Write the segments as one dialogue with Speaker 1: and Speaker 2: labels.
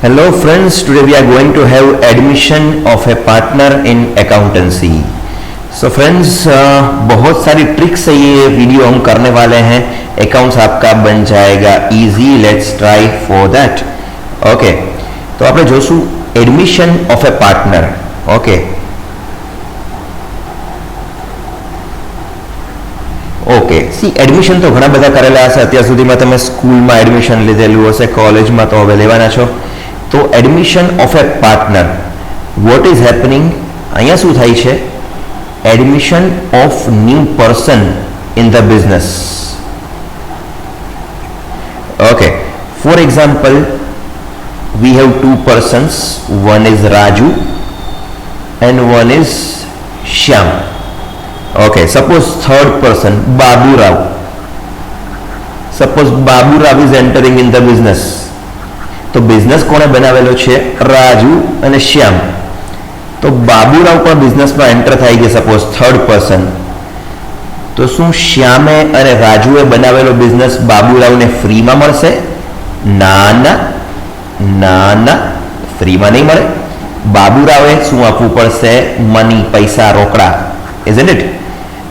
Speaker 1: Hello friends, today we are going to have admission of a partner in accountancy. So friends, बहुत सारी tricks है ये video हम करने वाले हैं. अकाउंट्स आपका बन जाएगा easy. Let's try for that. Okay, तो આપણે જોશું admission of a partner. Okay C admission તો ઘણા બધા કરેલા હશે અત્યાર સુધીમાં. તમે સ્કૂલમાં એડમિશન લીધેલું હશે, કોલેજમાં તો હવે લેવાના છો. તો admission of a partner, what is happening? અહીંયા શું થાય છે? Admission of new person in the business. Okay, for example, we have two persons, one is Raju and one is Shyam. Okay, suppose third person, Babu Rao. Suppose Babu Rao is entering in the business. તો business કોણે બનાવેલો છે? રાજુ અને શ્યામ. તો બાબુ રાવ પણ બિઝનેસમાં enter થઈ ગયા, સપોઝ થર્ડ પર્સન. તો શું શ્યામે અને રાજુએ બનાવેલો બિઝનેસ બાબુ રાવને ફ્રીમાં મળશે? ના, ફ્રીમાં નહીં મળે. બાબુ રાવે શું આપવું પડશે? મની, પૈસા, રોકડા, ઇઝન્ટ ઇટ?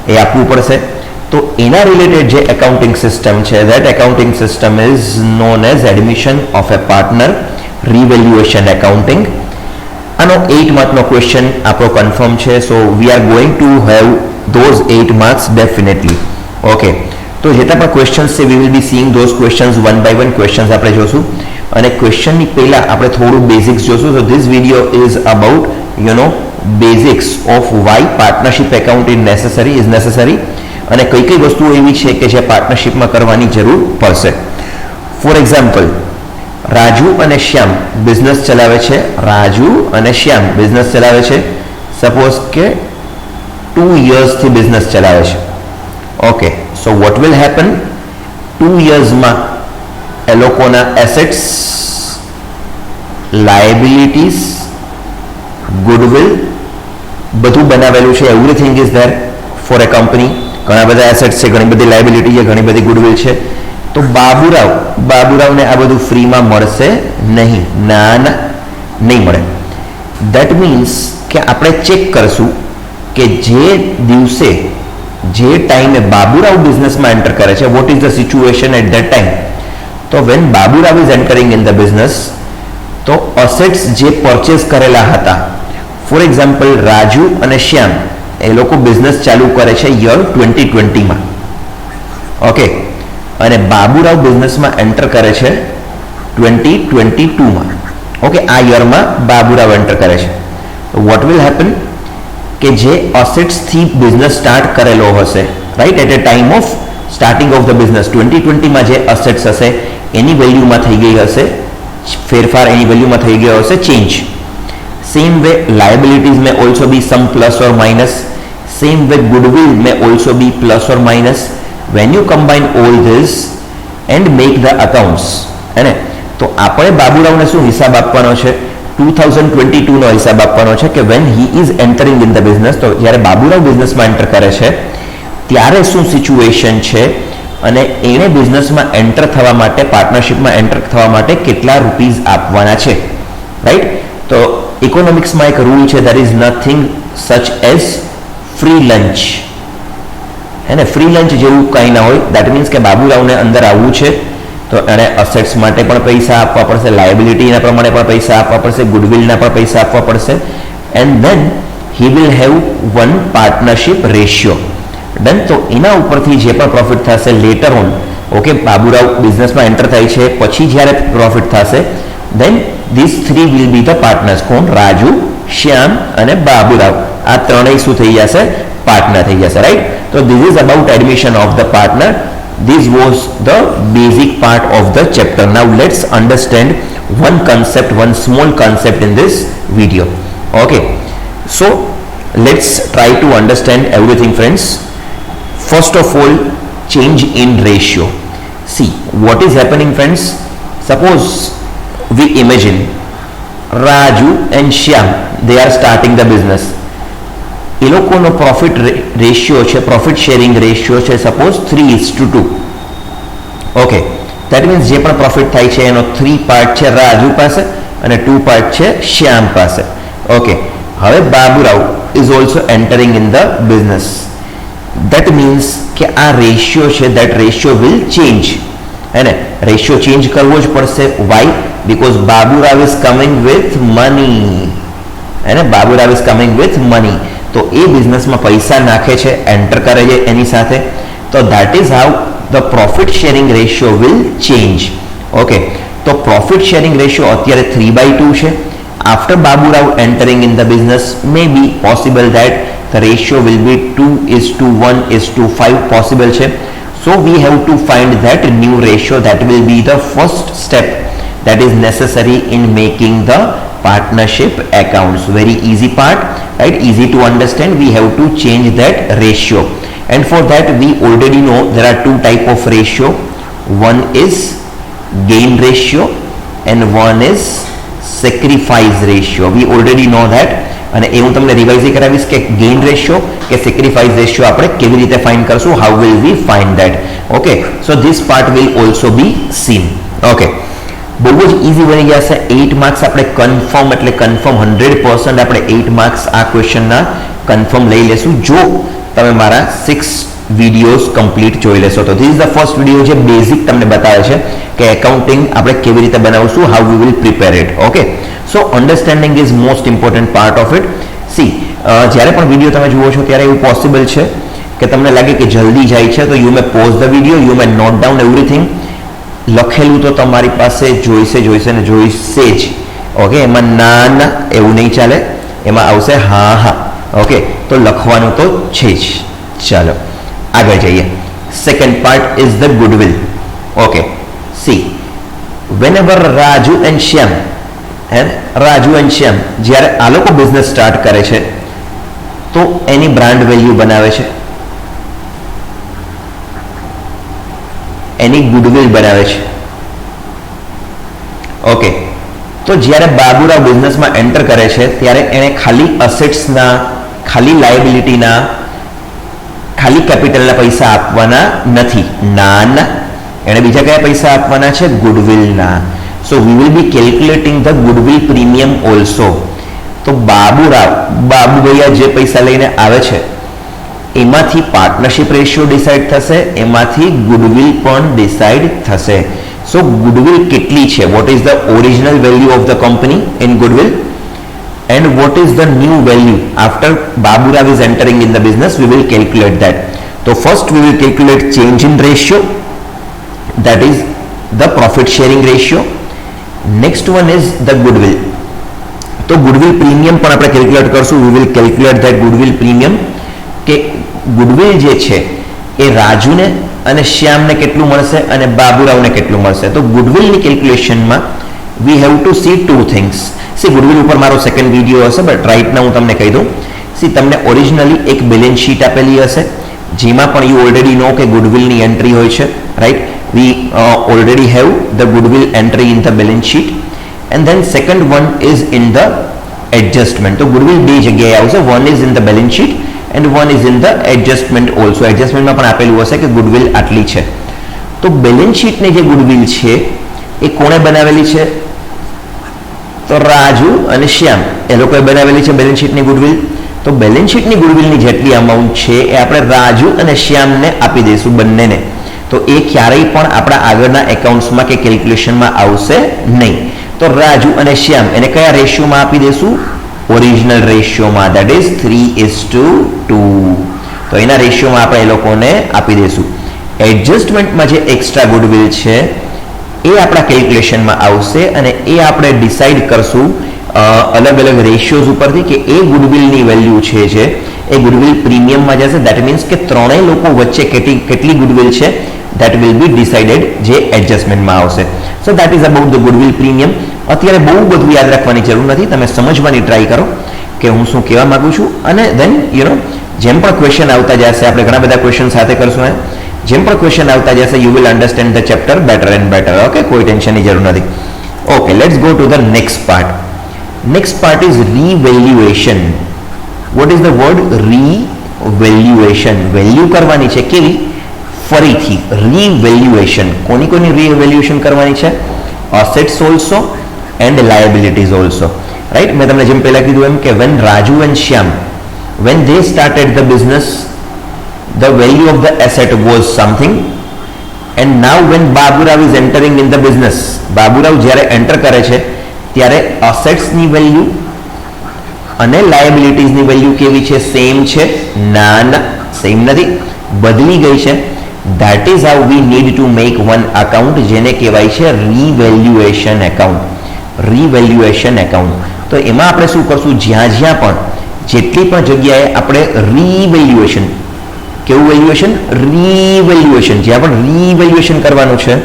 Speaker 1: એ આપવું પડશે. તો એના રિલેટેડ જે એકાઉન્ટિંગ સિસ્ટમ છે, that accounting system is known as admission of a partner revaluation accounting. આનો 8 માર્કનો ક્વેશ્ચન આપણો કન્ફર્મ છે. So we are going to have those 8 marks definitely. Okay, તો જેટલા પણ ક્વેશ્ચન્સ છે, we will be seeing those questions one by one questions આપણે જોશું. અને ક્વેશ્ચનની પહેલા આપણે થોડું બેઝિક્સ જોશું. So this video is about basics of why partnership account is necessary અને કઈ કઈ વસ્તુઓ એવી છે કે જે પાર્ટનરશિપમાં કરવાની જરૂર પડશે. ફોર એક્ઝામ્પલ, રાજુ અને શ્યામ બિઝનેસ ચલાવે છે. સપોઝ કે 2 yearsથી બિઝનેસ ચલાવે છે. Okay, so what will happen? 2 yearsમાં એ લોકોના એસેટ્સ, લાયબિલિટીઝ, ગુડવિલ બધું બનાવેલું છે. Everything is there four A company. ઘણા બધા એસેટ્સ છે, ઘણી બધી લાયબિલિટી છે, ઘણી બધી ગુડવિલ છે. તો બાબુરાવને આ બધું ફ્રીમાં મળશે નહીં. નહીં મળે. દેટ મીન્સ કે આપણે ચેક કરશું કે જે દિવસે, જે ટાઈમે બાબુરાવ બિઝનેસમાં એન્ટર કરે છે, what is the situation at that time? તો when Baburao is entering in the business, તો અસેટ્સ જે પરચેસ કરેલા હતા, ફોર એક્ઝામ્પલ રાજુ અને શ્યામ એ લોકો બિઝનેસ ચાલુ કરે છે યર 2020માં. ઓકે, અને બાબુરાવ બિઝનેસમાં એન્ટર કરે છે 2022માં. ઓકે, આ યરમાં બાબુરાવ એન્ટર કરે છે. What will happen? કે જે અસેટ્સથી બિઝનેસ સ્ટાર્ટ કરેલો હશે, right, at a time of starting of the business 2020માં જે અસેટ્સ હશે એની વેલ્યુમાં થઈ ગઈ હશે ફેરફાર, એની વેલ્યુમાં થઈ ગયો હશે change. Same way liabilities may also be some plus or minus. Same way goodwill may also be plus or minus. When you combine all this and make the accounts, है तो આપણે બાબુરાવને શું હિસાબ આપવાનો છે? 2022 નો હિસાબ આપવાનો છે કે when he is entering in the business. તો જ્યારે બાબુરાવ બિઝનેસમાં એન્ટર કરે છે ત્યારે શું સિચ્યુએશન છે અને એને બિઝનેસમાં એન્ટર થવા માટે, પાર્ટનરશિપમાં એન્ટર થવા માટે કેટલા રૂપીઝ આપવાના છે, રાઈટ? તો ઇકોનોમિક્સમાં એક રૂલ છે, there is nothing such as free lunch. Free lunch જેવું કંઈ ના હોય. દેટ મીન્સ કે બાબુરાવને અંદર આવવું છે તો એણે અસેટ્સ માટે પણ પૈસા આપવા પડશે, લાયબિલિટીના પ્રમાણે પણ પૈસા આપવા પડશે, ગુડવિલના પણ પૈસા આપવા પડશે. And then he will have one partnership ratio. Done. તો એના ઉપરથી જે પણ પ્રોફિટ થશે લેટર ઓન, ઓકે, બાબુરાવ બિઝનેસમાં એન્ટર થાય છે પછી જ્યારે પ્રોફિટ થશે, દેન these three will be the partners. કોણ? રાજુ, શ્યામ અને બાબુરાવ. આ ત્રણેય શું થઈ જશે? પાર્ટનર થઈ જશે, રાઈટ? તો this is about admission of the partner. This was the basic part of the chapter. Now let's understand one concept, one small concept in this video. Okay, so let's try to understand everything, friends. First of all, change in ratio. See what is happening, friends. Suppose we imagine Raju and Shyam, they are starting the business. એ લોકોનો profit ratio છે, profit sharing ratio છે suppose 3:2. Okay, that means જે પણ profit થાય છે એનો 3 part છે રાજુ પાસે અને 2 પાર્ટ છે શ્યામ પાસે. ઓકે, હવે Baburao is also entering in the business. That means કે આ રેશિયો છે, દેટ રેશિયો વિલ ચેન્જ. है ना, रेशियो चेंज करवो ज पड़शे. Why? Because Baburao is coming with money. है ना, Baburao is coming with money. तो ए बिजनेस में पैसा नाखे छे, एंटर करे छे एनी साथे. तो that is how the profit sharing ratio will change. Okay, तो प्रॉफिट शेरिंग रेशियो अत्यारे 3/2 छे. After Baburao entering in the business may be possible that the ratio will be 2:1:5 possible छे. So we have to find that new ratio. That will be the first step that is necessary in making the partnership accounts. Very easy part, right? Easy to understand. We have to change that ratio, and for that we already know there are two type of ratio. One is gain ratio and one is sacrifice ratio. We already know that. અને એ હું તમને revise કરાવીશ કે gain ratio કે sacrifice ratio આપણે કેવી રીતે find કરશું. How will we find that? Okay, so this part will also B scene. Okay, બહુ જ ઇઝી બની ગયા છે. 8 માર્ક્સ આપણે કન્ફર્મ, એટલે કન્ફર્મ 100% આપણે 8 માર્ક્સ આ ક્વેશ્ચનના કન્ફર્મ લઈ લેશું જો તમે મારા 6 વિડીયોઝ કમ્પ્લીટ જોઈ લેશો. તો this is the first video જે બેઝિક તમને બતાવે છે કે એકાઉન્ટિંગ આપણે કેવી રીતે બનાવશું, how we will prepare it. Okay, so understanding is most important part of it. C, જ્યારે પણ વિડીયો તમે જુઓ છો ત્યારે એવું પોસિબલ છે કે તમને લાગે કે જલ્દી જાય છે, તો you may pause the video, you may note down everything. લખેલું તો તમારી પાસે જોઈશે ને જોઈશે જ. ઓકે, એમાં ના એવું નહીં ચાલે, એમાં આવશે હા. ઓકે, તો લખવાનું તો છે જ. ચાલો આગળ જઈએ. Second part is the goodwill. Okay, see, whenever Raju and Shyam, Raju and Shyam જ્યારે આ લોકો બિઝનેસ સ્ટાર્ટ કરે છે તો એની બ્રાન્ડ વેલ્યુ બનાવે છે, એની ગુડવિલ બનાવે છે. ઓકે, તો જ્યારે બાબુરાવ બિઝનેસમાં એન્ટર કરે છે ત્યારે એણે ખાલી અસેટ્સના, ખાલી લાયબિલિટીના, ખાલી કેપિટલના પૈસા આપવાના નથી. ના, એણે બીજા કયા પૈસા આપવાના છે? ગુડવિલના. So we will be calculating the goodwill premium also. તો બાબુભાઈ જે પૈસા લઈને આવે છે એમાંથી પાર્ટનરશિપ રેશિયો ડિસાઇડ થશે, એમાંથી ગુડવિલ પણ ડિસાઇડ થશે. સો ગુડવિલ કેટલી છે? What is the original value of the company in goodwill and what is the new value after Baburav is entering in the business? We will calculate that. So first we will calculate change in ratio, that is the profit sharing ratio. Next one is the goodwill. तो goodwill premium પણ આપણે calculate કરશું. we will calculate that goodwill premium કે goodwill જે છે એ રાજુને અને શ્યામને કેટલું મળશે અને બાબુરાવને કેટલું મળશે. તો goodwill ની કેલ્ક્યુલેશનમાં we have to see two things. C, goodwill ઉપર મારો સેકન્ડ વિડીયો હશે, બટ રાઈટના હું તમને કહી દઉં. સી, તમને ઓરિજિનલી એક બેલેન્સ શીટ આપેલી હશે જેમાં પણ યુ ઓલરેડી નો કે ગુડવિલની એન્ટ્રી હોય છે, right? We already have the goodwill entry in the balance sheet. And then second one is in the adjustment. તો ગુડવિલ બે જગ્યાએ આવશે. One is in the balance sheet and one is in the adjustment also. એડજસ્ટમેન્ટમાં પણ આપેલું હશે કે goodwill આટલી છે. તો બેલેન્સ શીટની જે ગુડવિલ છે એ કોણે બનાવેલી છે? તો રાજુ અને શ્યામ એ લોકોએ બનાવેલી છે બેલેન્સ શીટની ગુડવિલ. તો બેલેન્સ શીટની ગુડવિલની જેટલી અમાઉન્ટ છે એ આપણે રાજુ અને શ્યામને આપી દઈશું, બંનેને. તો એ ક્યારેય પણ આપણા આગળના એકાઉન્ટ્સમાં કે કેલ્ક્યુલેશનમાં આવશે નહીં. તો રાજુ અને શ્યામ એને કયા રેશિયોમાં આપી દઈશું? ઓરિજિનલ રેશિયોમાં, દેટ ઇઝ 3:2. તો એના રેશિયોમાં આપણે એ લોકોને આપી દઈશું. એડજસ્ટમેન્ટમાં જે એક્સ્ટ્રા ગુડવિલ છે એ આપણા કેલ્ક્યુલેશનમાં આવશે અને એ આપણે ડિસાઇડ કરશું અલગ અલગ રેશિયોઝ ઉપરથી કે એ ગુડવિલની વેલ્યુ છે જે એ ગુડવિલ પ્રીમિયમમાં જશે. દેટ મીન્સ કે ત્રણેય લોકો વચ્ચે કેટલી ગુડવિલ છે that will be decided જે એડજસ્ટમેન્ટમાં આવશે. So that is about the goodwill premium. અત્યારે બહુ બધું યાદ રાખવાની જરૂર નથી, તમે સમજવાની ટ્રાય કરો કે હું શું કહેવા માંગુ છું. અને દેન જેમ પણ ક્વેશ્ચન આવતા જશે, આપણે ઘણા બધા ક્વેશ્ચન સાથે કરશું, જેમ પણ ક્વેશ્ચન આવતા જશે you will understand the chapter better and better. Okay, કોઈ ટેન્શનની જરૂર નથી. Okay, let's go to the next part. Next part is revaluation. What is the word? Revaluation. Value કરવાની છે કેવી? ફરીથી રીવેલ્યુએશન. કોની રીવેલ્યુએશન કરવાની છે? Assets also and liabilities also, right? મેં તમને જેમ પહેલા કીધું એમ કે when Raju and Shyam, when they started the business, the value of the asset was something, and now when Baburao is entering in the business, Baburao જ્યારે enter કરે છે ત્યારે અસેટ્સની વેલ્યુ અને લાયબિલિટીઝની વેલ્યુ કેવી છે? સેમ છે? ના ના, સેમ નથી, બદલી ગઈ છે. That is how we need to make one account, જેને કહેવાય છે revaluation account. Revaluation account. તો એમાં આપણે શું કરશું? જ્યાં જ્યાં પણ જેટલી પણ જગ્યાએ આપણે revaluation, કેવું વેલ્યુએશન? revaluation, જ્યાં પણ revaluation કરવાનું છે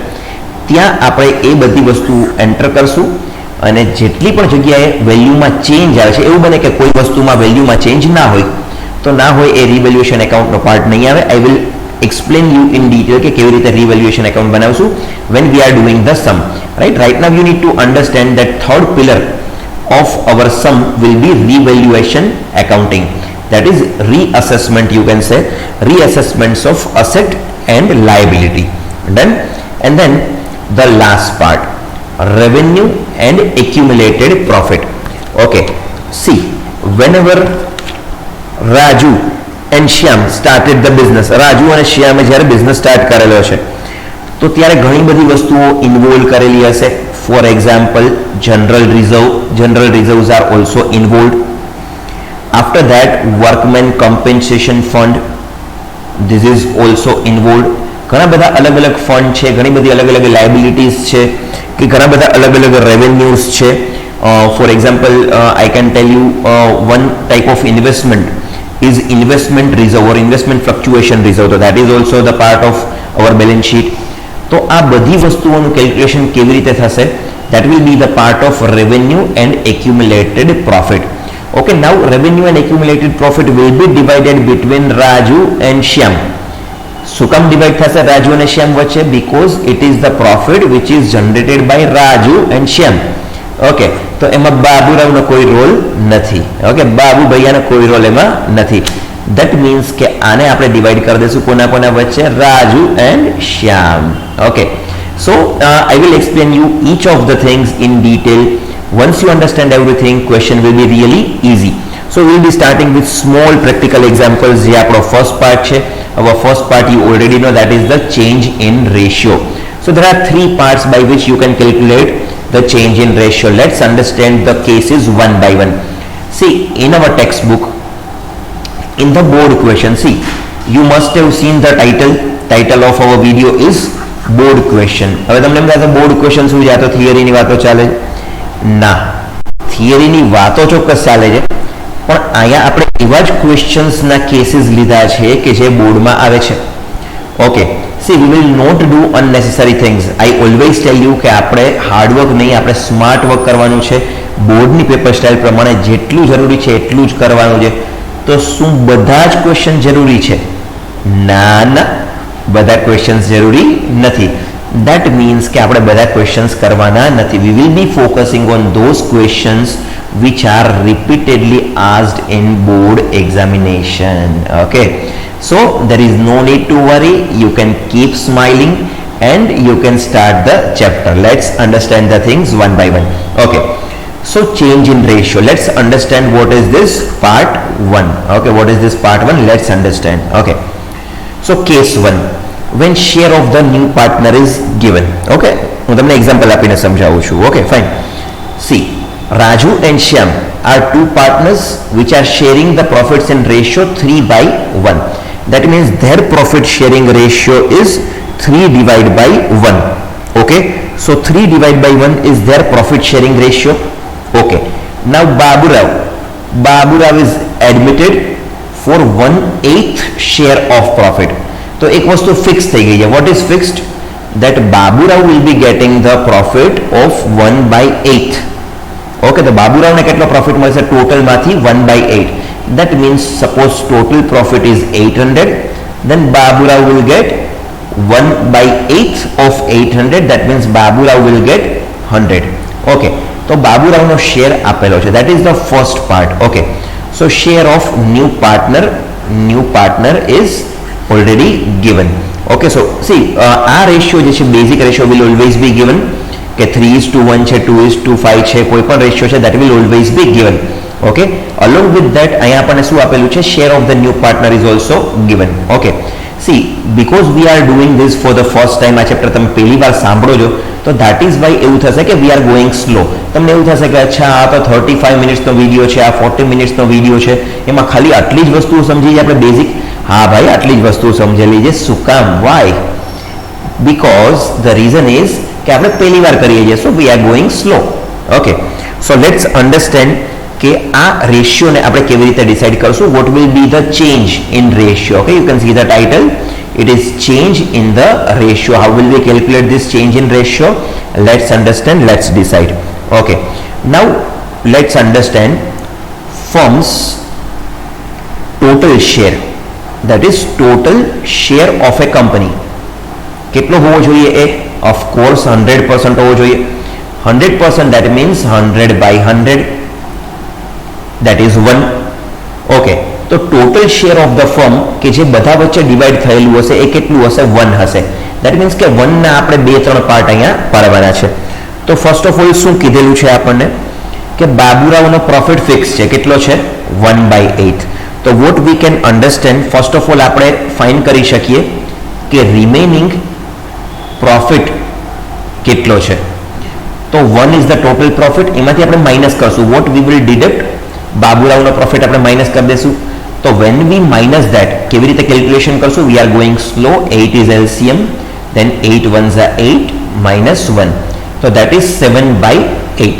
Speaker 1: ત્યાં આપણે એ બધી વસ્તુ એન્ટર કરશું, અને જેટલી પણ જગ્યાએ વેલ્યુમાં ચેન્જ આવે છે, એવું બને કે કોઈ વસ્તુમાં વેલ્યુમાં ચેન્જ ના હોય તો ના હોય એ રિવેલ્યુએશન એકાઉન્ટનો પાર્ટ નહીં આવે. I will explain you in detail કે કેવી રીતે revaluation account બનાવશું when we are doing the sum, right now you need to understand that third pillar of our sum will be revaluation accounting, that is reassessment, you can say reassessments of asset and liability. Done. And then the last part, revenue and accumulated profit. Okay, see, whenever Raju and Shyam started the business, Raju અને શ્યામે જ્યારે business start કરેલો છે તો ત્યારે ઘણી બધી વસ્તુઓ involve કરેલી હશે. For example, general reserves are also involve. After that workmen compensation fund, this is also involve. ઘણા બધા અલગ અલગ ફંડ છે, ઘણી બધી અલગ અલગ લાયબિલિટીઝ છે, કે ઘણા બધા અલગ અલગ રેવન્યુઝ છે. For example, I can tell you one type of investment is investment reserve or investment fluctuation reserve, so that is also the part of our balance sheet. તો આ બધી વસ્તુઓનું કેલ્ક્યુલેશન કેવી રીતે થશે? that will be the part of revenue and accumulated profit. Okay, now revenue and accumulated profit will be divided between Raju and Shyam. શું કામ divide થશે રાજુ અને શ્યામ વચ્ચે? because it is the profit which is generated by Raju and Shyam. Okay, તો એમાં બાબુરાવનો કોઈ role નથી. Okay, Babu ભૈયાનો કોઈ રોલ એમાં નથી. ધેટ મીન્સ કે આને આપણે ડિવાઈડ કરી દઈશું કોના કોના વચ્ચે? Raju and Shyam. Okay, so I will explain you each of the things in detail. Once you understand everything, question will be really easy. So we will be starting with small practical examples. જે આપણો first part છે. Our first part you already know, that is the change in ratio. So there are three parts by which you can calculate the change in ratio. Let's understand the cases one by one. See, in our textbook, in the board question, see, you must have seen the title of our video is board question. હવે તમને એમ લાગે board question શું છે? આ તો થિયરીની વાતો ચાલે? ના, થિયરીની વાતો ચોક્કસ ચાલે છે, પણ અહીંયા આપણે એવા જ ક્વેશ્ચન્સના કેસીસ લીધા છે કે જે બોર્ડમાં આવે છે. Okay, see, we will not do unnecessary things. I always tell you કે આપણે હાર્ડ વર્ક નહીં, આપણે સ્માર્ટ વર્ક કરવાનું છે. બોર્ડની પેપર સ્ટાઇલ પ્રમાણે જેટલું જરૂરી છે એટલું જ કરવાનું છે. તો શું બધા જ ક્વેશ્ચન જરૂરી છે? ના ના, બધા ક્વેશ્ચન્સ જરૂરી નથી. That means કે આપણે બધા ક્વેશ્ચન્સ કરવાના નથી. We will be focusing on those questions which are repeatedly asked in board examination. Okay, so there is no need to worry. You can keep smiling and you can start the chapter. Let's understand the things one by one. Okay, so change in ratio. Let's understand what is this part 1. Okay, what is this part 1? Let's understand. Okay, so case 1, when share of the new partner is given. Okay, હું તમને example આપીને સમજાવું છું. Okay, fine. See, Raju and Shyam are two partners which are sharing the profits in ratio 3/1. That means their profit sharing ratio is 3 divided by 1. Okay, so 3 divided by 1 is their profit sharing ratio. Okay, now Baburao is admitted for 1/8 share of profit. તો એક વસ્તુ fix થઈ ગઈ છે. What is fixed? That Baburao will be getting the profit of 1/8. Okay, તો બાબુરાવને કેટલો profit મળશે? ટોટલમાંથી 1/8. That means suppose total profit is 800, then Baburao will get 1/8 of 800. That means Baburao will get 100. Okay, તો બાબુરાવનો share આપેલો છે. That is the first part. Okay, so share of new partner is already given. Okay, so see, our ratio, which is basic ratio, will always be given. કે 3:1 છે, 2:5 છે, કોઈ પણ ratio છે, that will always be given. Okay, along with that અહીંયા આપણને શું આપેલું છે, share of the new partner is also given. Okay, see, because we are doing this for the first time, આ ચેપ્ટર તમે પહેલી વાર સાંભળો છો, તો that is why એવું થશે કે we are going slow. તમને એવું થશે કે અચ્છા આ તો 35 મિનિટ્સનો વિડીયો છે, આ 40 મિનિટ્સનો વિડીયો છે, એમાં ખાલી આટલી જ વસ્તુઓ સમજી આપણે બેઝિક. હા ભાઈ, આટલી જ વસ્તુઓ સમજેલી છે. શું કામ? Y? Because the reason is કે આપણે પહેલી વાર કરીએ છીએ, so we are going slow. Okay, so let's understand કે આ રેશિયોને આપણે કેવી રીતે ડિસાઇડ કરશું. what will be the change in ratio? Okay, you can see the title, it is change in the ratio. How will we calculate this change in ratio? Let's understand, let's decide. Okay, now let's understand firm's total share, that is total share of a company. કેટલો હોવો જોઈએ? એ of course 100% હોવો જોઈએ. 100%, that means 100 by 100, that is 1. Okay, તો total share of the firm કે જે બધા વચ્ચે ડિવાઈડ થયેલું હશે એ કેટલું હશે? 1 હશે. દેટ મીન્સ કે 1 ના આપણે 2-3 પાર્ટ અહીંયા પાડવાના છે. તો ફર્સ્ટ ઓફ ઓલ શું કીધેલું છે આપણને કે બાબુરાવનો પ્રોફિટ ફિક્સ છે. કેટલો છે? 1/8. તો what we can understand, first of all આપણે ફાઇન્ડ કરી શકીએ કે રિમેનિંગ પ્રોફિટ કેટલો છે. તો 1 ઇઝ ધ ટોટલ પ્રોફિટ, એમાંથી આપણે માઇનસ કરશું. What we will deduct? બાબુરાવનો પ્રોફિટ આપણે માઇનસ કરી દઈશું. તો વેન વી માઇનસ ધેટ, કેવી રીતે કેલ્ક્યુલેશન કરશું? વી are going slow. 8 is LCM, then 8 1s are 8 minus 1, so that is 7/8.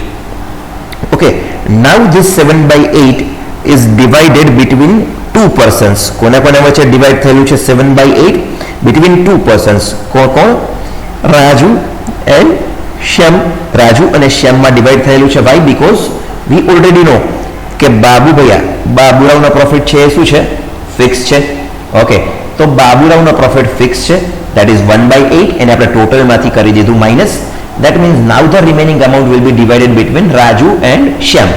Speaker 1: Okay, now this 7/8 is divided between two persons. કોના કોના વચ્ચે ડિવાઈડ થયેલું છે 7/8? between two persons. કોણ? રાજુ and શ્યામ. રાજુ અને શ્યામમાં ડિવાઈડ થયેલું છે. why? because we already know કે બાબુરાવનો પ્રોફિટ છે એ શું છે? ફિક્સ છે. ઓકે, તો બાબુરાવનો પ્રોફિટ ફિક્સ છે, that is 1/8, એને આપણે ટોટલમાંથી કરી દીધું minus. that means now the remaining amount will be divided between Raju and Shyam.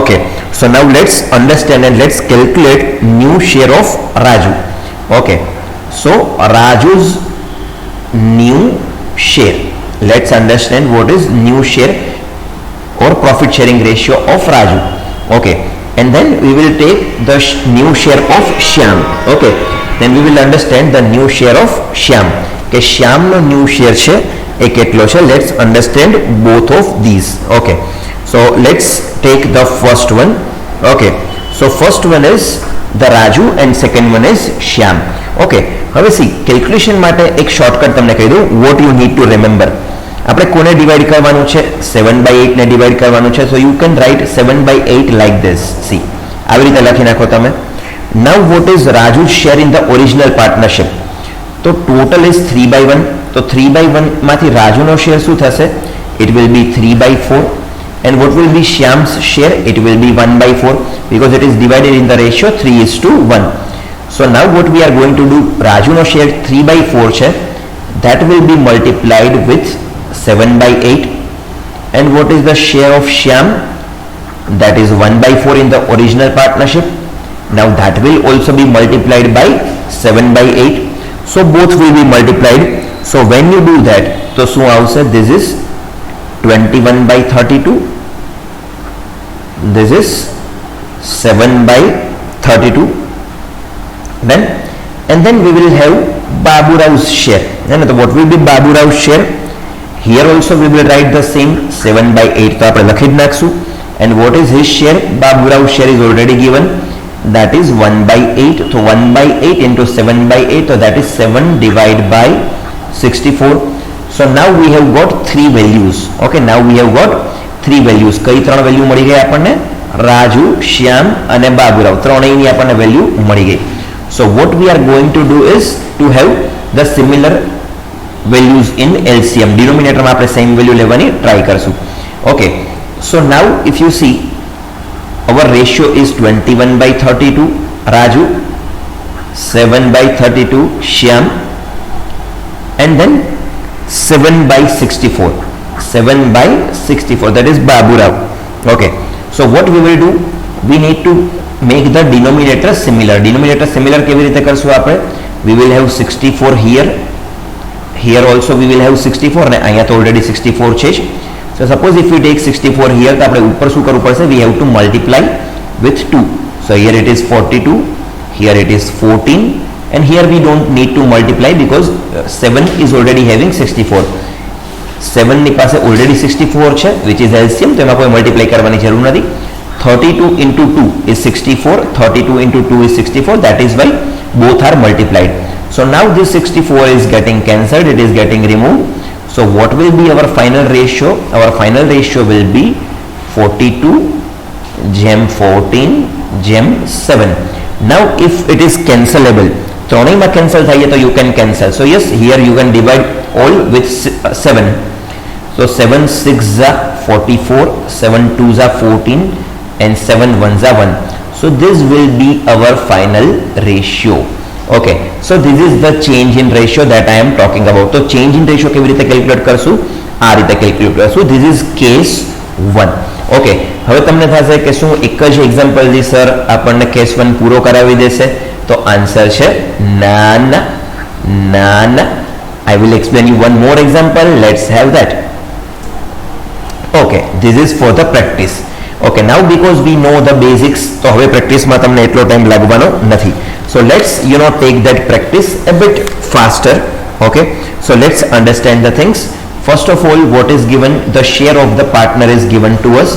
Speaker 1: Okay, so now let's understand and let's calculate new share of Raju. Okay, so Raju's new share, let's understand what is new share or profit sharing ratio of Raju. Okay, and then we will take the new share of Shyam. Okay, then we will understand the new share of Shyam. કે શ્યામનો new share છે એ કેટલો છે? Let's understand both of this. Okay, so let's take the first one. Okay, so first one is the Raju and second one is Shyam. Okay, હવે C calculation માટે એક shortcut તમને કહી દઉં. What you need to remember, આપણે કોને divide કરવાનું છે? 7/8 ને ડિવાઈડ કરવાનું છે. So you can write 7/8 like this. C, આવી રીતે લખી નાખો તમે. નાઉ what is Raju share in the original partnership? તો ટોટલ ઇઝ 3/1. તો 3/1 માંથી રાજુનો શેર શું થશે? It will be 3/4. And what will be Shyam's share? It will be 1/4 because it is divided in the ratio 3:1. so now what we are going to do, રાજુનો share 3/4 છે, that will be multiplied with 7/8. and what is the share of Shyam? that is 1/4 in the original partnership. now that will also be multiplied by 7/8. so both will be multiplied. so when you do that, તો શું આવશે? this is 21/32, this is 7/32. then and then we will have Baburav's share. and what will be Baburav's share? here also we will write the same 7/8. તો આપણે લખી જ નાખશું. and what is his share? Baburav's share is already given, that is 1/8. so 1/8 into 7/8, so that is 7 divided by 64. so now we have got three values. okay, now we have got three values. કઈ ત્રણ value મળી ગઈ આપણને? રાજુ, શ્યામ અને બાબુરાવ, ત્રણેયની આપણને value મળી ગઈ. so what we are going to do is to have the similar values in LCM. ડિનોમિનેટરમાં આપણે સેમ વેલ્યુ લેવાની ટ્રાય કરશું. okay, so now if you see, our ratio is 21/32 Raju, 7/32 Shyam, and then 7/64. 7/64, that is Baburav. Okay, so what we will do, we need to make the denominator similar. Denominator similar કેવી રીતે કરશું આપણે? we will have 64 here here also we will have 64 અને અહીંયા તો already 64 છે જ. So suppose if we take 64 here તો આપણે ઉપર શું કરવું પડશે? We have to multiply with 2. So here it is 42, here it is 14, and here we don't need to multiply because 7 is already having 64. 7 ની પાસે already 64 છે which is LCM, તો એમાં કોઈ multiply કરવાની જરૂર નથી. 32 into 2 is 64, 32 into 2 is 64, that is why both are multiplied. So now this 64 is getting cancelled, it is getting removed. So what will be our final ratio? Our final ratio will be 42 gem 14 gem 7. Now if it is cancelable, ત્રણેયમાં cancel થાય તો you can cancel. So yes, here you can divide all with 7. So 7 6s are 44, 7 2s are 14, and 7 1s are 1. So this will be our final ratio. Okay, so this is the change in ratio that I am talking about. So change in ratio કેવી રીતે calculate કરશું? આ રીતે calculate કરશું. This is case 1. Okay, હવે તમને થશે કે શું એક જ એક્ઝામ્પલથી સર આપણને કેસ 1 પૂરો કરાવી દેશે? તો આન્સર છે ના ના ના ના. I will explain you one more example. Let's have that. Okay, this is for the practice. Okay, now because we know the basics, તો હવે પ્રેક્ટિસમાં તમને એટલો ટાઈમ લાગવાનો નથી. So let's take that practice a bit faster. Okay, so let's understand the things. First of all, what is given? The share of the partner is given to us.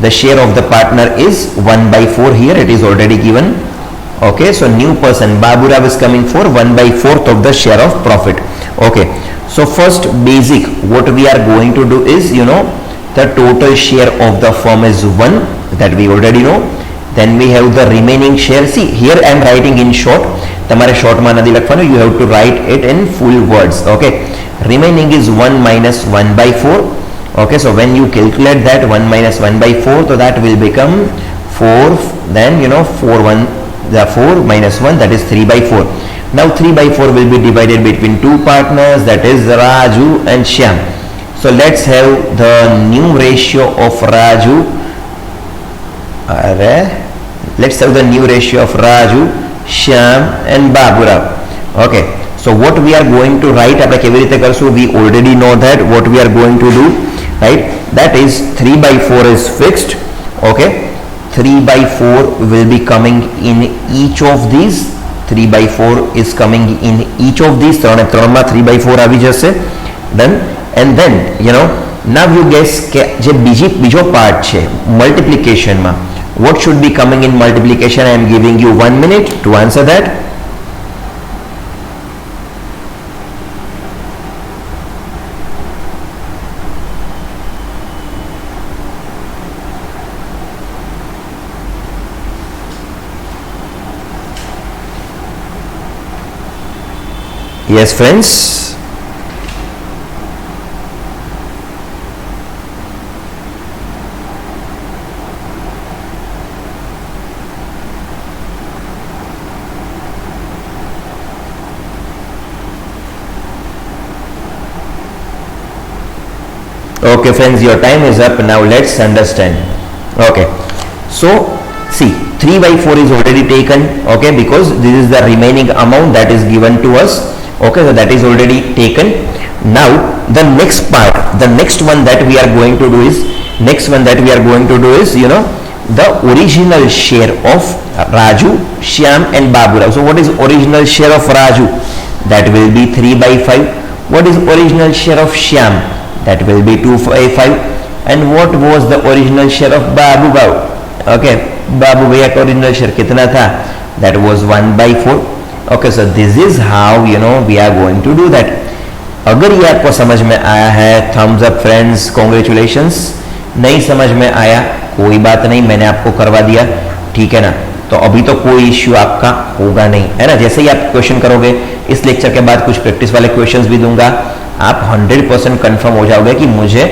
Speaker 1: The share of the partner is 1/4 here. It is already given. Okay, so new person Baburav is coming for 1/4 of the share of profit. Okay, so first basic what we are going to do is the total share of the firm is 1, that we already know. Then we have the remaining share. See, here I am writing in short. તમારે શોર્ટમાં નથી લખવાનું. You have to write it in full words. Okay, remaining is 1 minus 1/4. Okay, so when you calculate that 1 minus 1/4, so that will become 4. Then 4 1 the 4 minus 1, that is 3/4. Now 3/4 will be divided between two partners, that is Raju and Shyam. So let's have the new ratio of Raju. Let's have the new ratio of Raju, Shyam and Baburav. Okay, so what we are going to write, we already know that what we are going to do, right? That is 3/4 is fixed. Okay, 3/4 will be coming in each of these. 3/4 is coming in each of these. 3/4 આવી જશે. Done. And then now you guess કે જે બીજો part છે મલ્ટિપ્લિકેશનમાં, what should be coming in multiplication? I am giving you 1 minute to answer that. Yes friends, okay friends, your time is up. Now let's understand. Okay, so see, 3/4 is already taken. Okay, because this is the remaining amount that is given to us. Okay, so that is already taken. Now the next part, the next one that we are going to do is the original share of Raju, Shyam and Baburav. So what is original share of Raju? That will be 3/5. What is original share of Shyam? That will be 2/5. And what was the original share of Baburav? Okay, Babu भैया का original share कितना था? That was 1/4. Okay, so this is how we are going to do that. अगर ये आपको समझ में आया है, thumbs up friends, congratulations. नहीं समझ में आया कोई बात नहीं, मैंने आपको करवा दिया, ठीक है ना? तो अभी तो कोई इश्यू आपका होगा नहीं, है ना? जैसे ही आप क्वेश्चन करोगे, इस लेक्चर के बाद कुछ प्रैक्टिस वाले क्वेश्चंस भी दूंगा, आप 100% कंफर्म हो जाओगे कि मुझे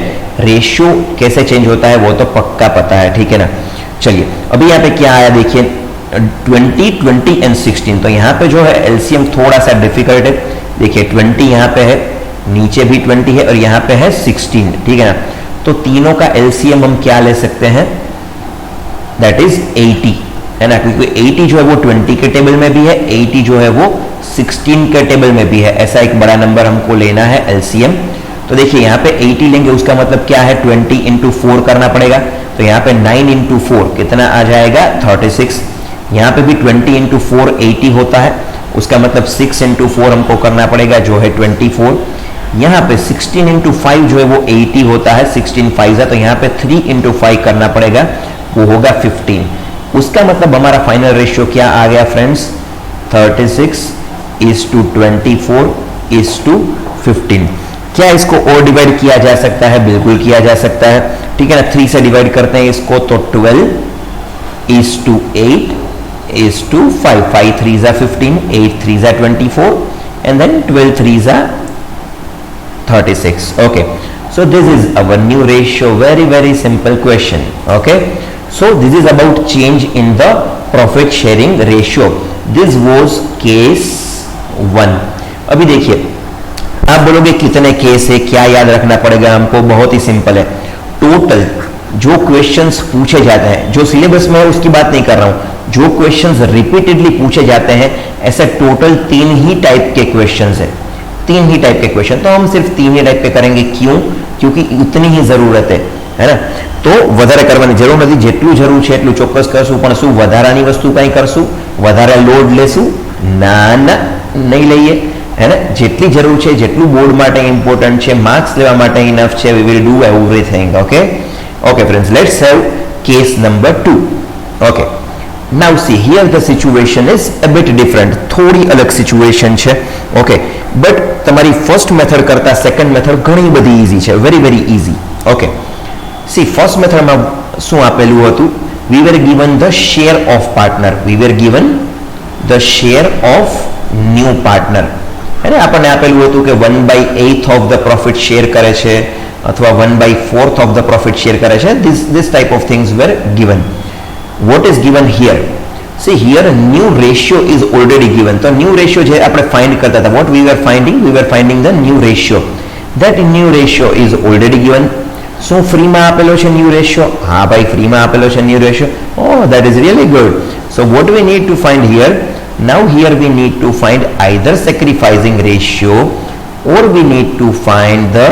Speaker 1: रेशियो कैसे चेंज होता है वो तो पक्का पता है, ठीक है ना? चलिए अभी यहाँ पे क्या आया देखिए, 20 20 एंड 16. तो यहाँ पे जो है एलसीएम थोड़ा सा डिफिकल्ट है. देखिए 20 यहाँ पे है, नीचे भी 20 है और यहाँ पे है 16, ठीक है ना? तो तीनों का एलसीएम हम क्या ले सकते हैं? दैट इज 80, है ना? क्योंकि 80 जो है वो 20 के टेबल में भी है, 80 जो है वो 16 के टेबल में भी है, ऐसा एक बड़ा नंबर हमको लेना है एलसीएम। तो देखिए यहाँ पे 80 लेंगे, उसका मतलब क्या है 20 इंटू 4 करना पड़ेगा। तो यहाँ पे 9 इंटू 4 कितना आ जाएगा 36। यहाँ पे भी 20 इंटू 4 80 होता है, उसका मतलब 6 इंटू 4 हमको करना पड़ेगा जो है 24। यहाँ पे 16 इंटू 5 जो है वो 80 होता है, 16 5 है, तो यहाँ पे 3 इंटू 5 करना पड़ेगा, वो होगा 15। उसका मतलब हमारा फाइनल रेशियो क्या आ गया फ्रेंड्स 36:24:15। क्या इसको और डिवाइड किया जा सकता है? बिल्कुल किया जा सकता है, ठीक है ना। 3 से डिवाइड करते हैं इसको तो 12:8:5, 5 3 15, 8 3 24 and then 12 3 36. Okay, so this is our new ratio, very simple question. Okay, so this is about change in the profit sharing ratio. This was case 1. अभी देखिए, आप बोलोगे कितने केस है, क्या याद रखना पड़ेगा हमको? बहुत ही सिंपल है। टोटल जो क्वेश्चंस पूछे जाते हैं, जो सिलेबस में है उसकी बात नहीं कर रहा हूं, जो क्वेश्चंस रिपीटेडली पूछे जाते हैं, ऐसे टोटल 3 ही टाइप के क्वेश्चंस है, 3 ही टाइप के क्वेश्चन। तो हम सिर्फ 3 ही टाइप पे करेंगे, क्यों? क्योंकि उतनी ही जरूरत है ना। तो વધારે કરવાની જરૂર નથી, જેટલું જરૂર છે એટલું ચોક્કસ કરશું, પણ શું વધારાની વસ્તુ કંઈ કરશું? વધારે લોડ લેશું? ના, નહીં લઈએ, है ना। જેટલી જરૂર છે, જેટલું બોર્ડ માટે ઇમ્પોર્ટન્ટ છે, માર્ક્સ લેવા માટે ઇનફ છે, we will do everything. Okay friends, let's have case number 2. Okay, now see here the situation is a bit different, થોડી અલગ સિચ્યુએશન છે. Okay, but તમારી ફર્સ્ટ મેથડ કરતા સેકન્ડ મેથડ ઘણી બધી ઈઝી છે, very easy. Okay, see first મેથડમાં શું આપેલું હતું? we were given the share of partner, we were given the share of new partner. અને આપણને આપેલું હતું કે 1/8 of the profit share કરે છે અથવા 1/4 of the profit share કરે છે. This type of things were given. What is given here? See here new ratio is already given. તો new ratio જે આપણે find કરતા હતા, what we were finding the new ratio. That new ratio is already given. શું ફ્રીમાં આપેલો છે new ratio? હા ભાઈ, ફ્રીમાં આપેલો છે new ratio. Oh, that is really good. So what we need to find here? Now here we need to find either sacrificing ratio or we need to find the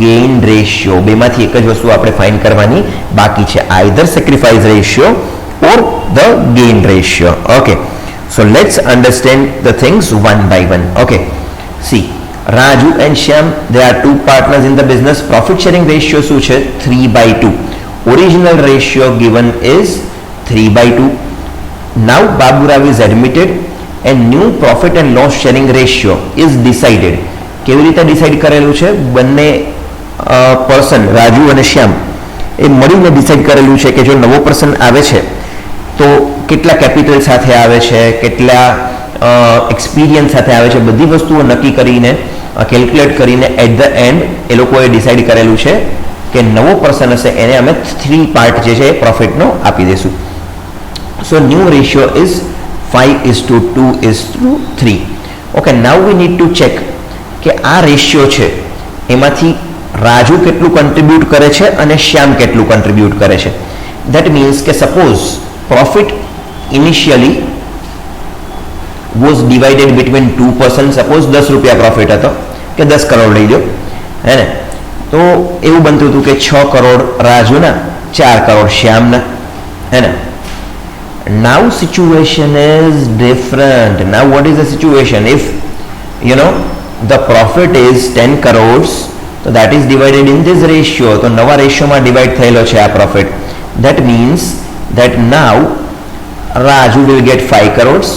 Speaker 1: gain ratio. બેમાંથી એક જ વસ્તુ આપણે find કરવાની બાકી છે, either sacrifice ratio or the gain ratio. Okay, so let's understand the things one by one. Okay, see Raju and Shyam, they are 2 partners in the business. Profit sharing ratio શું છે? 3/2. Original ratio given is 3/2. Now Babu Rao is admitted and new profit and loss sharing ratio is decided. કેવી રીતે decide કરેલું છે? બંને person Raju અને શ્યામ એ મળીને decide કરેલું છે કે જો નવો પર્સન આવે છે તો કેટલા કેપિટલ સાથે આવે છે, કેટલા એક્સપિરિયન્સ સાથે આવે છે, બધી વસ્તુઓ નક્કી કરીને કેલ્ક્યુલેટ કરીને એટ ધ એન્ડ એ લોકોએ ડિસાઇડ કરેલું છે કે નવો પર્સન હશે એને અમે 3 પાર્ટ જે છે એ પ્રોફિટનો આપી દઈશું. So new ratio is 5:2:3. Okay, now we need to check કે આ રેશિયો છે એમાંથી રાજુ કેટલું કન્ટ્રીબ્યુટ કરે છે અને શ્યામ કેટલું કન્ટ્રીબ્યુટ કરે છે. ધેટ મીન્સ કે suppose profit initially was divided between 2 person. Suppose 10 રૂપિયા પ્રોફિટ હતો કે 10 કરોડ લઈ લો, હે ને. તો એવું બનતું હતું કે 6 કરોડ રાજુના, 4 કરોડ શ્યામના, હે ને. Now situation is different. Now what is the situation? If the profit is 10 crores, so that is divided in this ratio. So નવા રેશિયોમાં ડિવાઇડ થયેલો છે આ profit. That means that now Raju will get 5 crores,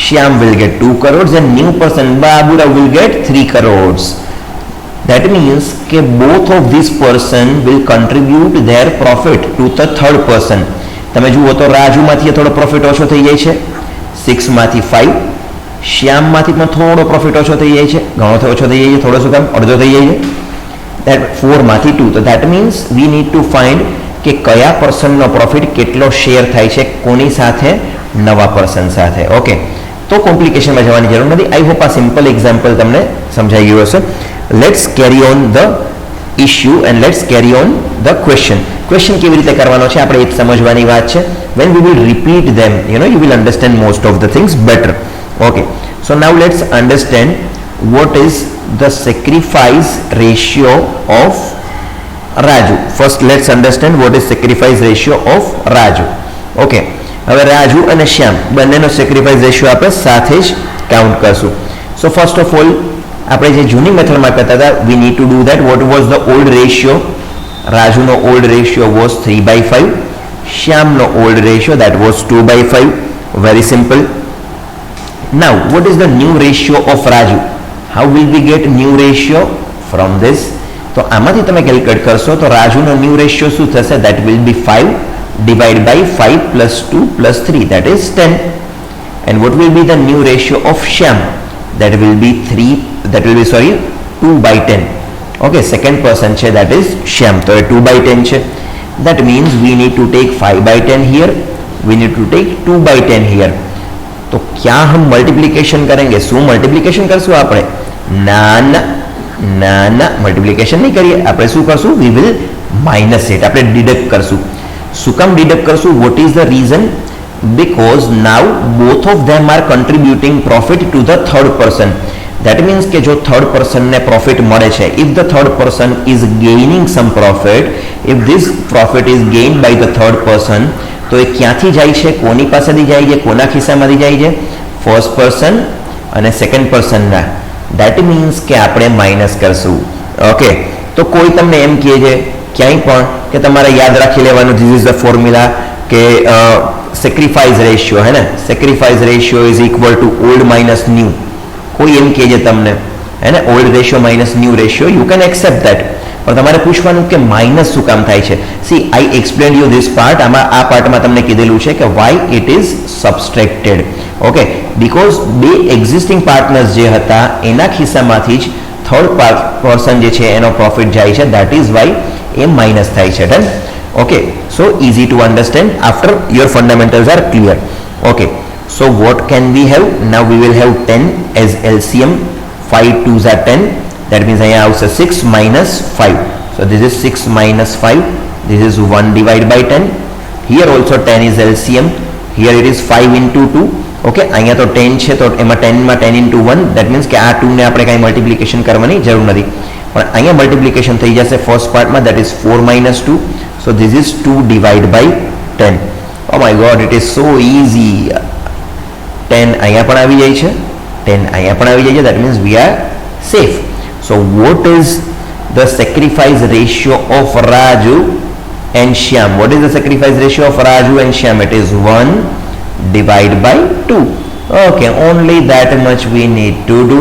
Speaker 1: Shyam will get 2 crores and new person Babu Rao will get 3 crores. That means that both of these person will contribute their profit to the third person. તમે જુઓ તો રાજુમાંથી થોડો profit ઓછો થઈ જાય છે, 6માંથી 5, શ્યામમાંથી પણ થોડો પ્રોફિટ ઓછો થઈ જાય છે, ઘણો ઓછો થઈ જાય છે, થોડો શું કામ અડધો થઈ જાય છે. that 4માંથી 2. તો that means we need to find કે કયા પર્સનનો પ્રોફિટ કેટલો શેર થાય છે કોની સાથે? નવા પર્સન સાથે. ઓકે, તો કોમ્પ્લિકેશનમાં જવાની જરૂર નથી. આઈ હોપ આ સિમ્પલ એક્ઝામ્પલ તમને સમજાઈ ગયું હશે. Let's carry on the issue and let's carry on the question. Question કેવી રીતે કરવાનો છે આપણે એ જ સમજવાની વાત છે. when we will repeat them, you will understand most of the things better. Okay, So now let's understand what is the sacrifice ratio of Raju. First let's understand what is sacrifice ratio of Raju. Okay, હવે રાજુ અને શ્યામ બંનેનો sacrifice ratio આપણે સાથે જ count કરશું. So first of all આપણે જે જૂની મેથડમાં કરતા હતા, we need to do that. What was the old ratio? રાજુનો ઓલ્ડ રેશિયો વોઝ 3/5. શ્યામનો old ratio that was 2/5. very simple. Now what is the new ratio of Raju? How will we get new ratio from this? તો આમાંથી તમે calculate કરશો તો રાજુનો new ratio શું થશે? that will be 5 divided by 5 plus 2 plus 3, that is 10. And what will be the new ratio of Shyam? that will be 2/10. okay, second person છે that is Shyam, તો એ 2/10 છે. that means we need to take 5/10 here, we need to take 2/10 here. तो क्या हम multiplication करेंगे? શું multiplication કરશું આપણે? ના મલ્ટીપ્લિકેશન નહીં કરીએ, આપણે શું કરશું? વી વિલ માઇનસ ઇટ, આપણે ડિડક્ટ કરશું. શું કામ ડિડક્ટ કરશું? Vote is the reason? because now both of them are contributing profit to the third person. that means કે જો થર્ડ પર્સનને પ્રોફિટ મળે છે, if the third person is gaining some profit, if this profit is gained by the third person, તો એ ક્યાંથી જાય છે? કોની પાસેથી જાય છે? કોના ખિસ્સામાંથી જાય છે? ફર્સ્ટ પર્સન અને સેકન્ડ પર્સનના. that means કે આપણે માઇનસ કરશું. ઓકે, તો કોઈ તમને એમ કહે છે ક્યાંય પણ કે તમારે યાદ રાખી લેવાનું, ધીસ ઇઝ ધ ફોર્મ્યુલા કે સેક્રિફાઈસ રેશિયો હે ને, sacrifice ratio is equal to old minus new. કોઈ એમ કહે છે તમને હે ને, old ratio minus new ratio, you can accept that. પણ તમારે પૂછવાનું કે માઇનસ શું કામ થાય છે? See, I explain you this part. આમાં આ પાર્ટમાં તમને કીધેલું છે કે why it is subtracted. Okay, because બે એક્ઝિસ્ટિંગ પાર્ટનર્સ જે હતા એના ખિસ્સામાંથી જ થર્ડ પર્સન જે છે એનો પ્રોફિટ જાય છે, that is why A minus થાય છે. Done? okay, so easy to understand after your fundamentals are clear. okay, so what can we have? now we will have 10 as LCM. 5 2s are 10, that means I have 6 minus 5. so this is 6 minus 5, this is 1 divided by 10. here also 10 is LCM, here it is 5 into 2. okay, અહીંયા તો 10 છે તો એમાં 10 માં 10 into 1, that means કે આ 2 ને આપણે કાંઈ મલ્ટીપ્લિકેશન કરવાની જરૂર નથી, પણ અહીંયા મલ્ટીપ્લિકેશન થઈ જશે first પાર્ટમાં, that is 4 minus 2. so this is 2 divided by 10. oh my god, it is so easy. 10 અહીંયા પણ આવી જાય છે, 10 અહીંયા પણ આવી જાય છે, that means we are safe. so what is the sacrifice ratio of Raju and Shyam? what is the sacrifice ratio of Raju and Shyam? it is 1 divided by 2. okay, only that much we need to do.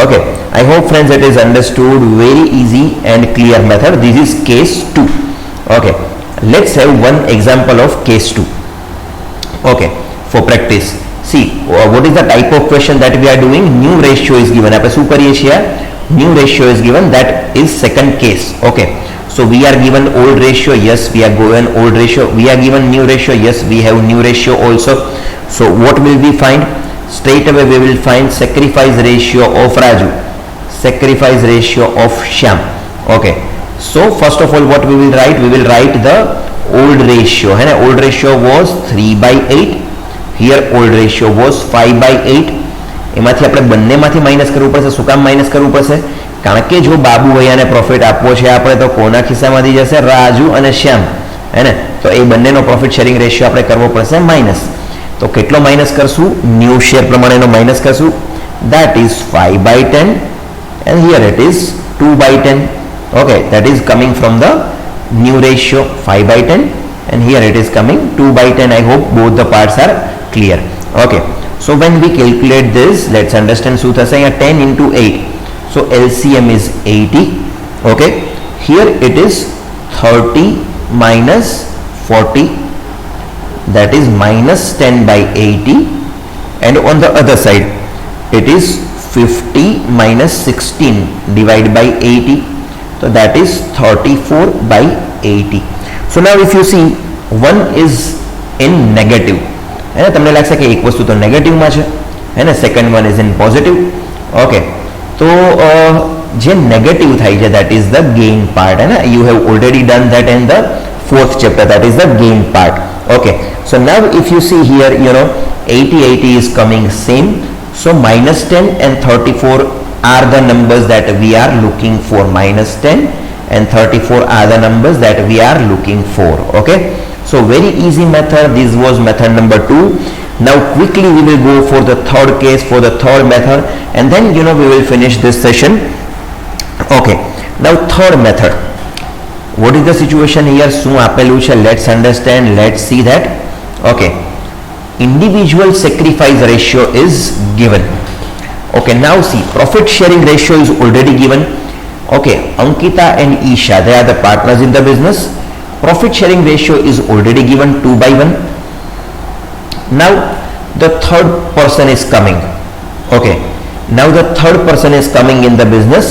Speaker 1: okay, I hope friends it is understood, very easy and clear method. this is case 2. okay, let's have one example of case 2. okay, for practice. see, what is the type of question that we are doing? new ratio is given. આપણે શું કરીએ છીએ? new ratio is given, that is second case. okay, so we are given old ratio, yes we are given old ratio. we are given new ratio, yes we have new ratio also. so what will we find? straight away we will find sacrifice ratio of Raju, sacrifice ratio of Shyam. okay, so first of all what we will write? we will write the old ratio. old ratio was 3/8. here old ratio was 5/8. એમાંથી આપણે બંનેમાંથી minus કરવું પડશે. શું કામ minus કરવું પડશે? કારણ કે જો બાબુ ભૈયાને પ્રોફિટ આપવો છે આપણે, તો કોના ખિસ્સામાંથી જશે? રાજુ અને શ્યામ, હે ને? તો એ બંનેનો પ્રોફિટ શેરિંગ રેશિયો આપણે કરવો પડશે માઇનસ. તો કેટલો માઇનસ કરશું? ન્યૂ શેર પ્રમાણેનો માઇનસ કરશું, that is 5/10 and here it is 2/10. okay, that is coming from the new ratio 5/10 and here it is coming 2/10. I hope both the parts are clear. okay, so when we calculate this, let's understand શું થશે? અહીંયા 10 into 8, so LCM is 80. okay, here it is 30 minus 40, that is minus 10/80, and on the other side it is 50 minus 16 divided by 80, so that is 34/80. so now if you see, one is in negative, है ना? તમને લાગશે કે એક વસ્તુ તો નેગેટિવમાં છે, है ना? Second one is in positive. Okay, તો જે નેગેટિવ થાય છે that is the gain part, है ना? you have already done that in the fourth chapter, that is the gain part. okay, so now if you see here, 80 is coming same, So minus 10 and 34 are the numbers that we are looking for. Minus 10 and 34 are the numbers that we are looking for. Okay, so very easy method. This was method number 2. Now quickly we will go for the third case, for the third method, and then we will finish this session. Okay, now third method. What is the situation here? શું આપેલું છે? Let's understand. Let's see that. Okay, individual sacrifice ratio is given. Okay, now see, profit sharing ratio is already given. Okay, Ankita and Isha, they are the partners in the business. Profit sharing ratio is already given 2/1. Now the third person is coming. Okay, now the third person is coming in the business.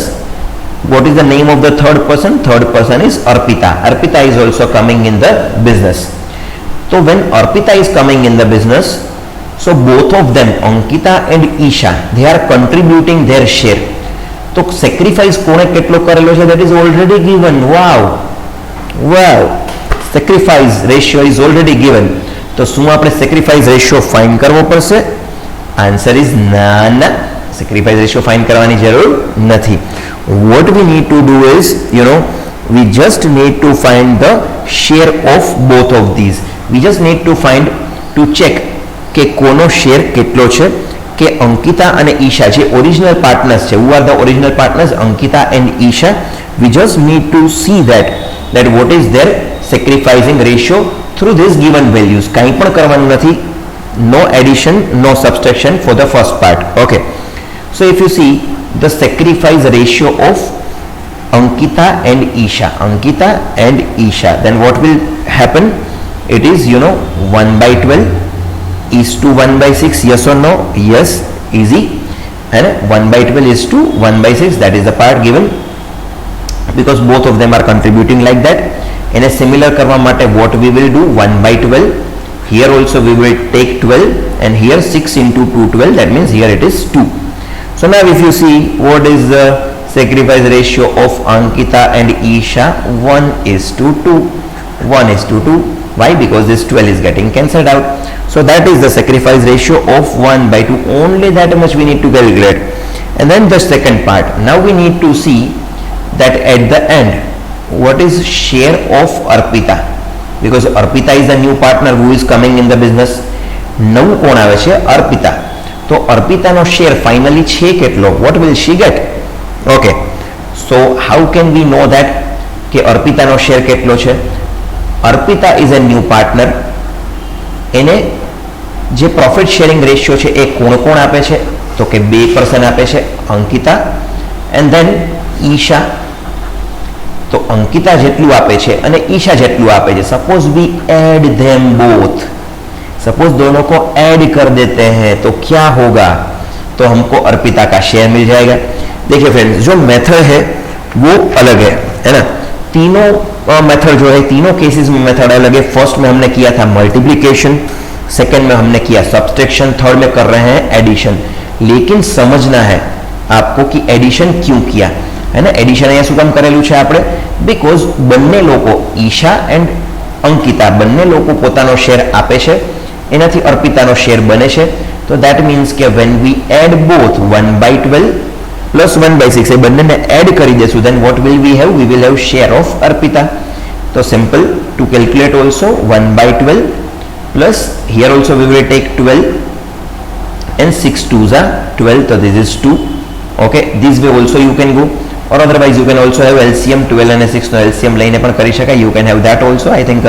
Speaker 1: What is the name of the third person? Third person is Arpita. Arpita is also coming in the business. So when Arpita is coming in the business, so both of them, Ankita and Isha, they are contributing their share. So sacrifice કોણે કેટલો કરેલો છે? That is already given. Wow, sacrifice ratio is already given. તો શું આપણે sacrifice ratio find કરવો પડશે? Answer is ના, sacrifice ratio find કરવાની જરૂર નથી. What we need to do is, we just need to find the share of both of these. We just need to check કે કોનો શેર કેટલો છે, કે અંકિતા અને ઈશા જે ઓરિજિનલ પાર્ટનર્સ છે. who are the original partners? Ankita and Isha. We just need to see that what is their sacrificing ratio through these given values. કંઈ પણ કરવાનું નથી. No addition, no subtraction for the first part. Okay, so if you see the sacrifice ratio of Ankita and Isha, then what will happen? It is 1/12 is to 1/6. Yes or no? Yes, easy. And 1/12 is to 1/6. That is the part given, because both of them are contributing like that. In a similar karma mate, what we will do? 1/12. Here also we will take 12, and here 6 into 2, 12. That means here it is 2. So now if you see, what is the sacrifice ratio of Ankita and Isha? 1:2. 1:2. Why? Because this 12 is getting cancelled out. So that is the sacrifice ratio of 1/2. Only that much we need to calculate. And then the second part. Now we need to see that at the end, what is share of Arpita? Because Arpita is the new partner who is coming in the business. નવું કોણ આવે છે? Arpita. તો અર્પિતાનો share finally છે કેટલો? What will she get? Okay, so how can we know that કે અર્પિતાનો share કેટલો છે? Arpita is a new partner. એને જે પ્રોફિટ શેરિંગ રેશિયો છે એ કોણ આપે છે? તો કે 2% આપે છે, અંકિતા એન્ડ ધેન ઈશા. તો અંકિતા જેટલું આપે છે અને ઈશા જેટલું આપે છે. Suppose we add them both. Suppose दोनों को ऐड कर देते हैं तो क्या होगा? तो हमको अर्पिता का शेयर मिल जाएगा. देखिए फ्रेंड्स, जो मेथड है वो अलग है ना. तीनों मेथड जो है, तीनों केसेस में मेथड अलग है. फर्स्ट में हमने किया था मल्टीप्लिकेशन, सेकंड में हमने किया सब्सट्रैक्शन, थर्ड में कर रहे हैं एडिशन. लेकिन समझना है आपको कि एडिशन क्यों किया है ना. एडिशन અહીંયા શું કામ કરેલું છે આપણે? બીકોઝ બંને લોકો, ઈશા એન્ડ અંકિતા, બંને લોકો પોતાનો શેર આપે છે, એનાથી અર્પિતાનો શેર બને છે. તો ધેટ મીન્સ કે when we add both 1/12 plus 1/6, એ બંનેને એડ કરી દેશું, then what will we have? We will have share of Arpita. તો simple to calculate also 1/12 plus here also we will take 12 and 6 2s are 12. So this is 2. Okay, this way also you can go, or otherwise you can also have LCM. 12 and 6 no LCM લઈને પણ કરી શકાય. You can have that also. I think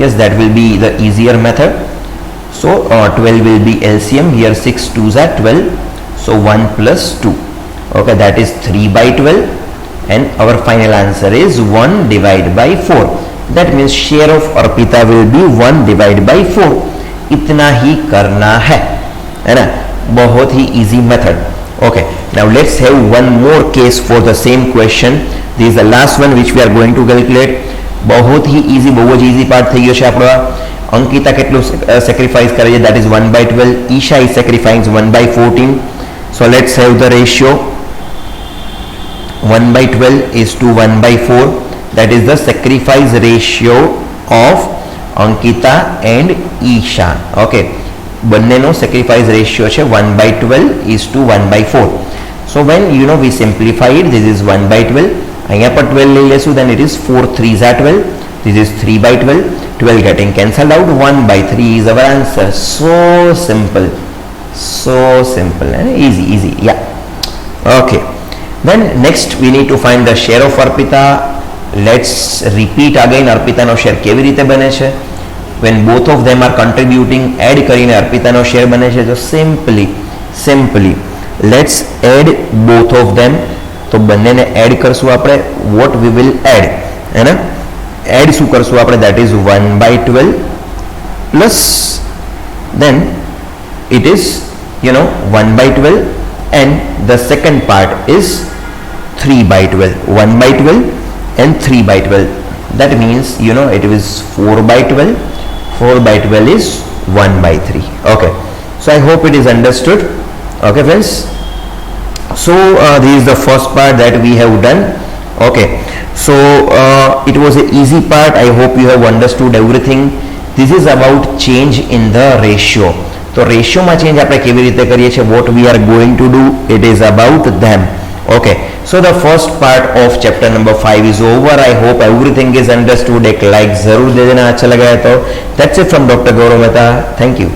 Speaker 1: yes, that will be the easier method. So 12 will be LCM. Here 6 2s are 12. So 1 plus 2. Okay, that is 3/12. And our final answer is 1 divided by 4. That means share of Arpita will be 1 divided by 4. इतना ही करना है ना. बहुत ही easy method. Okay, now let's have one more case for the same question. This is the last one which we are going to calculate. बहुत ही easy, बहुत easy part થઈ ગયો છે આપણો. અંકિતા કેટલું sacrifice કરે છે? That is 1/12. Isha is sacrificing 1/14. So let's have the ratio. 1/12 is to 1/4. That is the sacrifice ratio of Ankita and Isha. Okay, બંનેનો સેક્રિફાઈસ રેશિયો છે 1/12:1/4. So when we simplify it, this is 1/12. અહીંયા પર 12 લઈ લેશું, then it is 4 3s are 12. This is 3/12. 12 getting cancelled out. 1/3 is our answer. So simple. And easy. Yeah. Okay. Then next we need to find the share of Arpita. Let's repeat again. Arpita no share કેવી રીતે બને છે? When both of them are contributing, add કરીને Arpita નો share બને છે. So simply let's add both of them. તો બંનેને add કરશું આપણે. What we will add? है ना? એડ શું કરશું આપણે? That is 1/12 plus then it is 1/12 and the second part is 3/12. 1/12 and 3/12. That means it is 4/12. 4/12 is 1/3. Okay, so I hope it is understood. Okay friends, so this is the first part that we have done. Okay, so it was an easy part. I hope you have understood everything. This is about change in the ratio. So ratio માં change આપણે કેવી રીતે કરીએ છીએ? What we are going to do, it is about them. Okay, so the first part of chapter number 5 is over. I hope everything is understood. एक like जरूर दे देना अच्छा लगा है तो. That's it from Dr. Gaurav Mehta. Thank you.